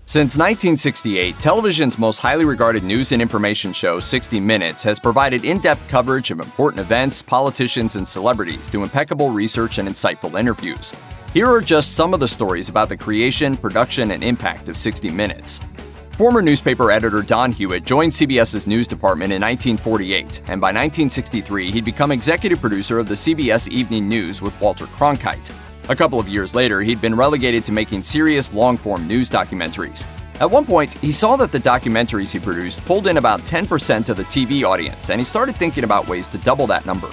Since 1968, television's most highly regarded news and information show, 60 Minutes, has provided in-depth coverage of important events, politicians, and celebrities through impeccable research and insightful interviews. Here are just some of the stories about the creation, production, and impact of 60 Minutes. Former newspaper editor Don Hewitt joined CBS's news department in 1948, and by 1963 he'd become executive producer of the CBS Evening News with Walter Cronkite. A couple of years later, he'd been relegated to making serious, long-form news documentaries. At one point, he saw that the documentaries he produced pulled in about 10% of the TV audience, and he started thinking about ways to double that number.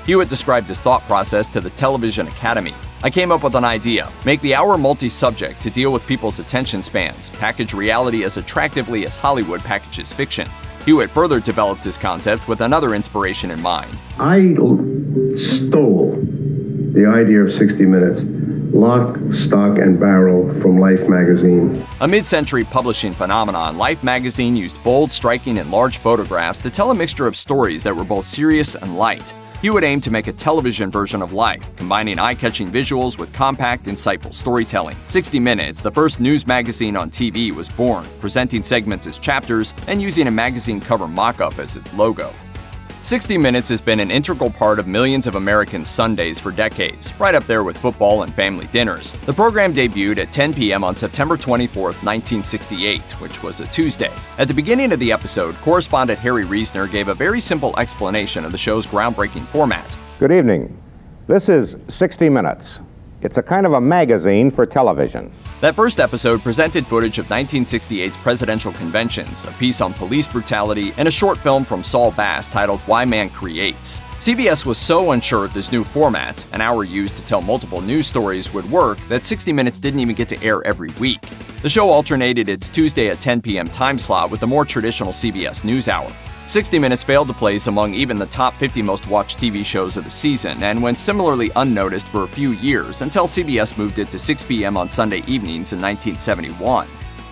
Hewitt described his thought process to the Television Academy. "I came up with an idea. Make the hour multi-subject to deal with people's attention spans, package reality as attractively as Hollywood packages fiction." Hewitt further developed his concept with another inspiration in mind. I stole the idea of 60 Minutes, lock, stock, and barrel from Life magazine. A mid-century publishing phenomenon, Life magazine used bold, striking, and large photographs to tell a mixture of stories that were both serious and light. Hewitt aimed to make a television version of Life, combining eye-catching visuals with compact, insightful storytelling. 60 Minutes, the first news magazine on TV, was born, presenting segments as chapters and using a magazine cover mock-up as its logo. 60 Minutes has been an integral part of millions of Americans' Sundays for decades, right up there with football and family dinners. The program debuted at 10 p.m. on September 24, 1968, which was a Tuesday. At the beginning of the episode, correspondent Harry Reisner gave a very simple explanation of the show's groundbreaking format. Good evening. This is 60 Minutes. It's a kind of a magazine for television. That first episode presented footage of 1968's presidential conventions, a piece on police brutality, and a short film from Saul Bass titled Why Man Creates. CBS was so unsure if this new format, an hour used to tell multiple news stories, would work that 60 Minutes didn't even get to air every week. The show alternated its Tuesday at 10 p.m. time slot with the more traditional CBS News Hour. 60 Minutes failed to place among even the top 50 most watched TV shows of the season and went similarly unnoticed for a few years until CBS moved it to 6 p.m. on Sunday evenings in 1971.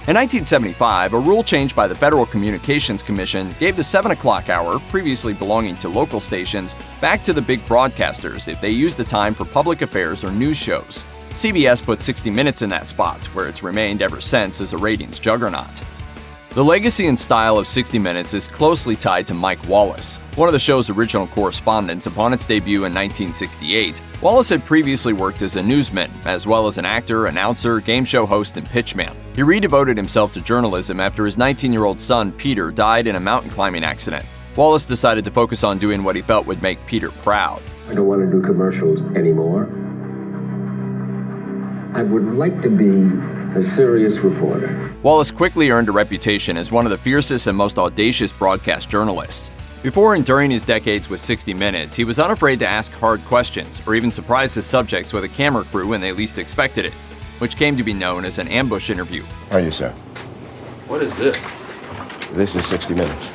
In 1975, a rule change by the Federal Communications Commission gave the 7 o'clock hour, previously belonging to local stations, back to the big broadcasters if they used the time for public affairs or news shows. CBS put 60 Minutes in that spot, where it's remained ever since as a ratings juggernaut. The legacy and style of 60 Minutes is closely tied to Mike Wallace, one of the show's original correspondents. Upon its debut in 1968, Wallace had previously worked as a newsman, as well as an actor, announcer, game show host, and pitchman. He redevoted himself to journalism after his 19-year-old son, Peter, died in a mountain climbing accident. Wallace decided to focus on doing what he felt would make Peter proud. I don't want to do commercials anymore. I would like to be a serious reporter. Wallace quickly earned a reputation as one of the fiercest and most audacious broadcast journalists. Before and during his decades with 60 Minutes, he was unafraid to ask hard questions or even surprise his subjects with a camera crew when they least expected it, which came to be known as an ambush interview. How are you, sir? What is this? This is 60 Minutes.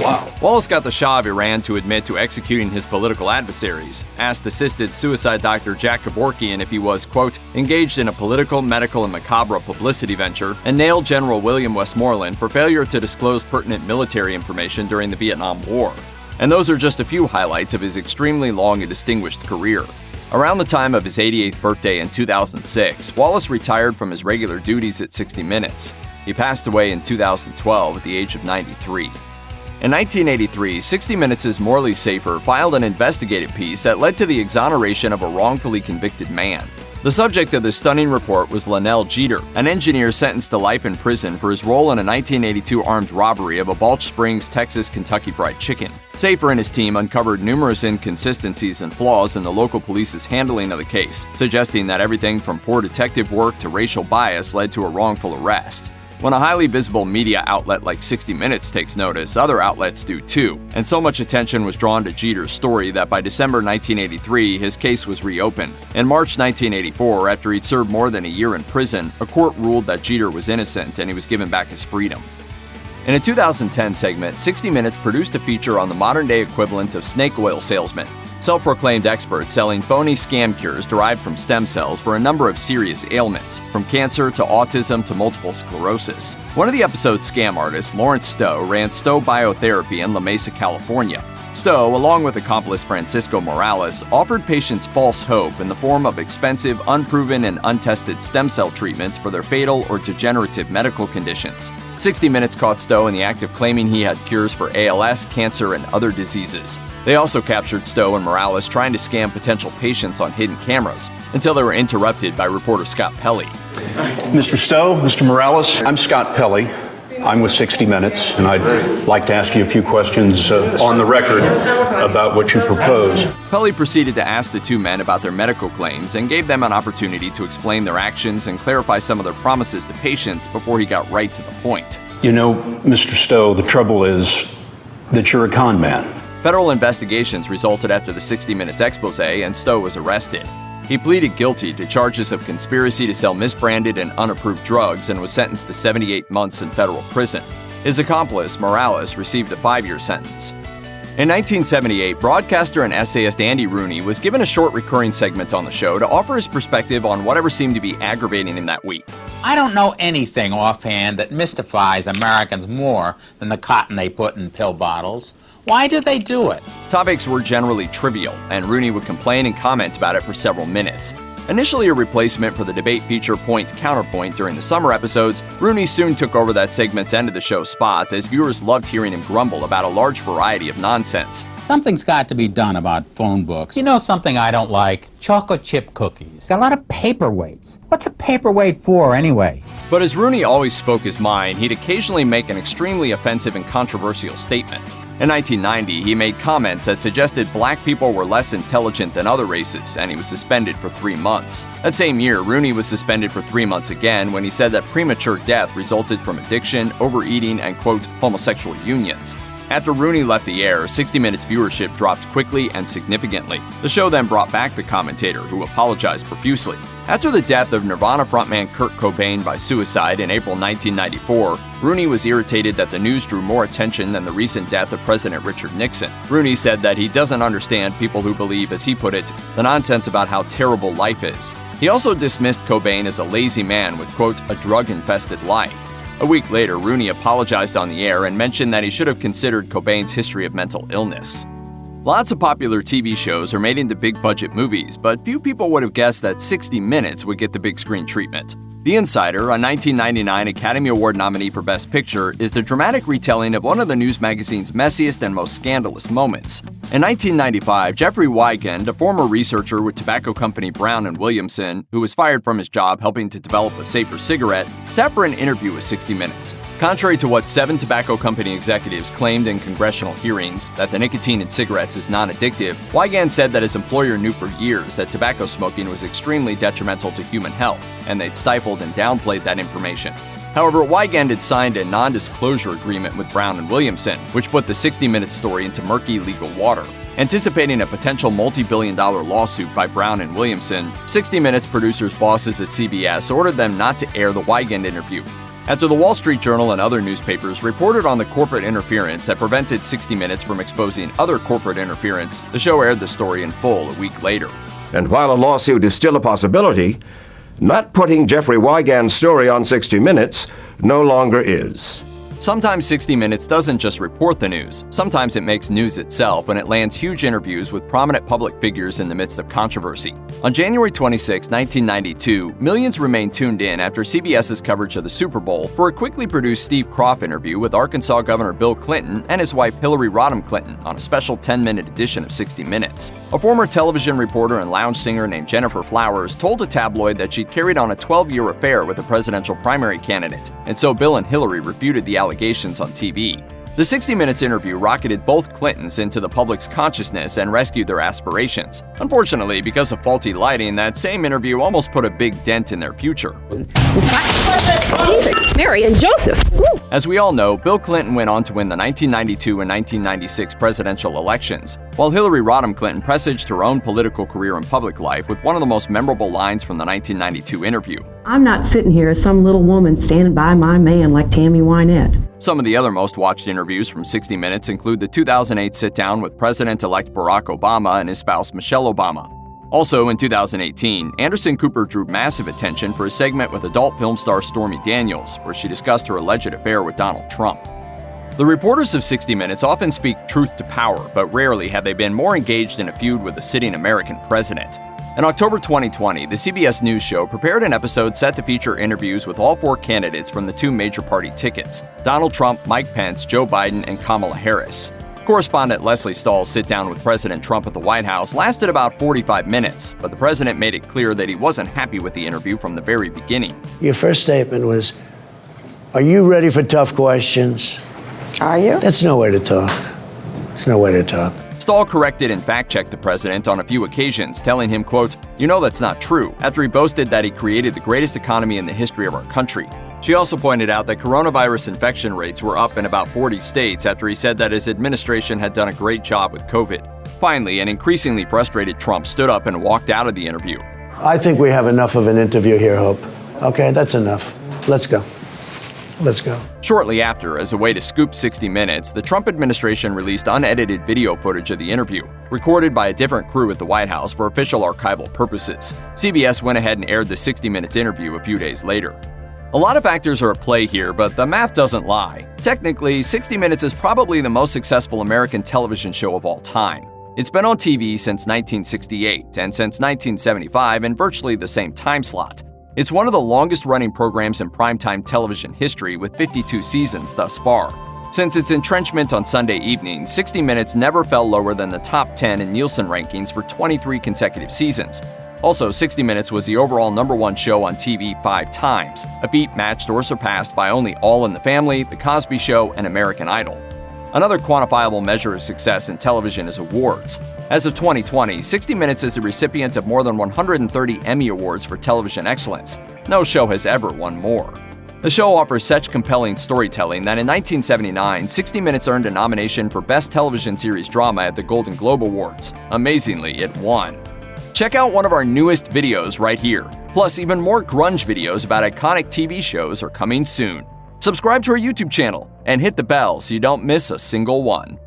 Wow. Wallace got the Shah of Iran to admit to executing his political adversaries, asked assisted suicide doctor Jack Kevorkian if he was, quote, engaged in a political, medical, and macabre publicity venture, and nailed General William Westmoreland for failure to disclose pertinent military information during the Vietnam War. And those are just a few highlights of his extremely long and distinguished career. Around the time of his 88th birthday in 2006, Wallace retired from his regular duties at 60 Minutes. He passed away in 2012 at the age of 93. In 1983, 60 Minutes' Morley Safer filed an investigative piece that led to the exoneration of a wrongfully convicted man. The subject of this stunning report was Lionel Jeter, an engineer sentenced to life in prison for his role in a 1982 armed robbery of a Balch Springs, Texas Kentucky Fried Chicken. Safer and his team uncovered numerous inconsistencies and flaws in the local police's handling of the case, suggesting that everything from poor detective work to racial bias led to a wrongful arrest. When a highly visible media outlet like 60 Minutes takes notice, other outlets do too, and so much attention was drawn to Jeter's story that by December 1983, his case was reopened. In March 1984, after he'd served more than a year in prison, a court ruled that Jeter was innocent and he was given back his freedom. In a 2010 segment, 60 Minutes produced a feature on the modern-day equivalent of snake oil salesmen, self-proclaimed experts selling phony scam cures derived from stem cells for a number of serious ailments, from cancer to autism to multiple sclerosis. One of the episode's scam artists, Lawrence Stowe, ran Stowe Biotherapy in La Mesa, California. Stowe, along with accomplice Francisco Morales, offered patients false hope in the form of expensive, unproven, and untested stem cell treatments for their fatal or degenerative medical conditions. 60 Minutes caught Stowe in the act of claiming he had cures for ALS, cancer, and other diseases. They also captured Stowe and Morales trying to scam potential patients on hidden cameras, until they were interrupted by reporter Scott Pelley. Mr. Stowe, Mr. Morales, I'm Scott Pelley. I'm with 60 Minutes, and I'd like to ask you a few questions on the record about what you proposed. Pelley proceeded to ask the two men about their medical claims and gave them an opportunity to explain their actions and clarify some of their promises to patients before he got right to the point. You know, Mr. Stowe, the trouble is that you're a con man. Federal investigations resulted after the 60 Minutes expose, and Stowe was arrested. He pleaded guilty to charges of conspiracy to sell misbranded and unapproved drugs and was sentenced to 78 months in federal prison. His accomplice, Morales, received a 5-year sentence. In 1978, broadcaster and essayist Andy Rooney was given a short recurring segment on the show to offer his perspective on whatever seemed to be aggravating him that week. I don't know anything offhand that mystifies Americans more than the cotton they put in pill bottles. Why do they do it? Topics were generally trivial, and Rooney would complain and comment about it for several minutes. Initially a replacement for the debate feature Point Counterpoint during the summer episodes, Rooney soon took over that segment's end of the show spot as viewers loved hearing him grumble about a large variety of nonsense. Something's got to be done about phone books. You know something I don't like? Chocolate chip cookies. Got a lot of paperweights. What's a paperweight for anyway? But as Rooney always spoke his mind, he'd occasionally make an extremely offensive and controversial statement. In 1990, he made comments that suggested black people were less intelligent than other races, and he was suspended for 3 months. That same year, Rooney was suspended for 3 months again when he said that premature death resulted from addiction, overeating, and, quote, homosexual unions. After Rooney left the air, 60 Minutes viewership dropped quickly and significantly. The show then brought back the commentator, who apologized profusely. After the death of Nirvana frontman Kurt Cobain by suicide in April 1994, Rooney was irritated that the news drew more attention than the recent death of President Richard Nixon. Rooney said that he doesn't understand people who believe, as he put it, the nonsense about how terrible life is. He also dismissed Cobain as a lazy man with, quote, a drug-infested life. A week later, Rooney apologized on the air and mentioned that he should have considered Cobain's history of mental illness. Lots of popular TV shows are made into big-budget movies, but few people would have guessed that 60 Minutes would get the big screen treatment. The Insider, a 1999 Academy Award nominee for Best Picture, is the dramatic retelling of one of the news magazine's messiest and most scandalous moments. In 1995, Jeffrey Wigand, a former researcher with tobacco company Brown & Williamson, who was fired from his job helping to develop a safer cigarette, sat for an interview with 60 Minutes. Contrary to what 7 tobacco company executives claimed in congressional hearings, that the nicotine in cigarettes is non-addictive, Wigand said that his employer knew for years that tobacco smoking was extremely detrimental to human health, and they'd stifled and downplayed that information. However, Wigand had signed a non-disclosure agreement with Brown & Williamson, which put the 60 Minutes story into murky legal water. Anticipating a potential multi-billion-dollar lawsuit by Brown & Williamson, 60 Minutes producers' bosses at CBS ordered them not to air the Wigand interview. After the Wall Street Journal and other newspapers reported on the corporate interference that prevented 60 Minutes from exposing other corporate interference, the show aired the story in full a week later. And while a lawsuit is still a possibility, not putting Jeffrey Wigand's story on 60 Minutes no longer is. Sometimes 60 Minutes doesn't just report the news. Sometimes it makes news itself when it lands huge interviews with prominent public figures in the midst of controversy. On January 26, 1992, millions remained tuned in after CBS's coverage of the Super Bowl for a quickly produced Steve Kroft interview with Arkansas Governor Bill Clinton and his wife Hillary Rodham Clinton on a special 10-minute edition of 60 Minutes. A former television reporter and lounge singer named Jennifer Flowers told a tabloid that she'd carried on a 12-year affair with a presidential primary candidate, and so Bill and Hillary refuted the allegations on TV. The 60 Minutes interview rocketed both Clintons into the public's consciousness and rescued their aspirations. Unfortunately, because of faulty lighting, that same interview almost put a big dent in their future. Jesus, Mary and Joseph. Woo. As we all know, Bill Clinton went on to win the 1992 and 1996 presidential elections, while Hillary Rodham Clinton presaged her own political career in public life with one of the most memorable lines from the 1992 interview. I'm not sitting here as some little woman standing by my man like Tammy Wynette. Some of the other most watched interviews from 60 Minutes include the 2008 sit-down with President-elect Barack Obama and his spouse Michelle Obama. Also, in 2018, Anderson Cooper drew massive attention for a segment with adult film star Stormy Daniels, where she discussed her alleged affair with Donald Trump. The reporters of 60 Minutes often speak truth to power, but rarely have they been more engaged in a feud with a sitting American president. In October 2020, the CBS News show prepared an episode set to feature interviews with all 4 candidates from the 2 major party tickets: Donald Trump, Mike Pence, Joe Biden, and Kamala Harris. Correspondent Lesley Stahl's sit-down with President Trump at the White House lasted about 45 minutes, but the president made it clear that he wasn't happy with the interview from the very beginning. Your first statement was, "Are you ready for tough questions?" Are you? That's no way to talk. It's no way to talk. Stahl corrected and fact-checked the president on a few occasions, telling him, quote, "You know that's not true," after he boasted that he created the greatest economy in the history of our country. She also pointed out that coronavirus infection rates were up in about 40 states after he said that his administration had done a great job with COVID. Finally, an increasingly frustrated Trump stood up and walked out of the interview. I think we have enough of an interview here, Hope. Okay, that's enough. Let's go. Let's go. Shortly after, as a way to scoop 60 Minutes, the Trump administration released unedited video footage of the interview, recorded by a different crew at the White House for official archival purposes. CBS went ahead and aired the 60 Minutes interview a few days later. A lot of factors are at play here, but the math doesn't lie. Technically, 60 Minutes is probably the most successful American television show of all time. It's been on TV since 1968 and since 1975 in virtually the same time slot. It's one of the longest-running programs in primetime television history with 52 seasons thus far. Since its entrenchment on Sunday evenings, 60 Minutes never fell lower than the top 10 in Nielsen rankings for 23 consecutive seasons. Also, 60 Minutes was the overall #1 show on TV 5 times, a feat matched or surpassed by only All in the Family, The Cosby Show, and American Idol. Another quantifiable measure of success in television is awards. As of 2020, 60 Minutes is the recipient of more than 130 Emmy Awards for television excellence. No show has ever won more. The show offers such compelling storytelling that in 1979, 60 Minutes earned a nomination for Best Television Series Drama at the Golden Globe Awards. Amazingly, it won. Check out one of our newest videos right here. Plus, even more grunge videos about iconic TV shows are coming soon. Subscribe to our YouTube channel and hit the bell so you don't miss a single one.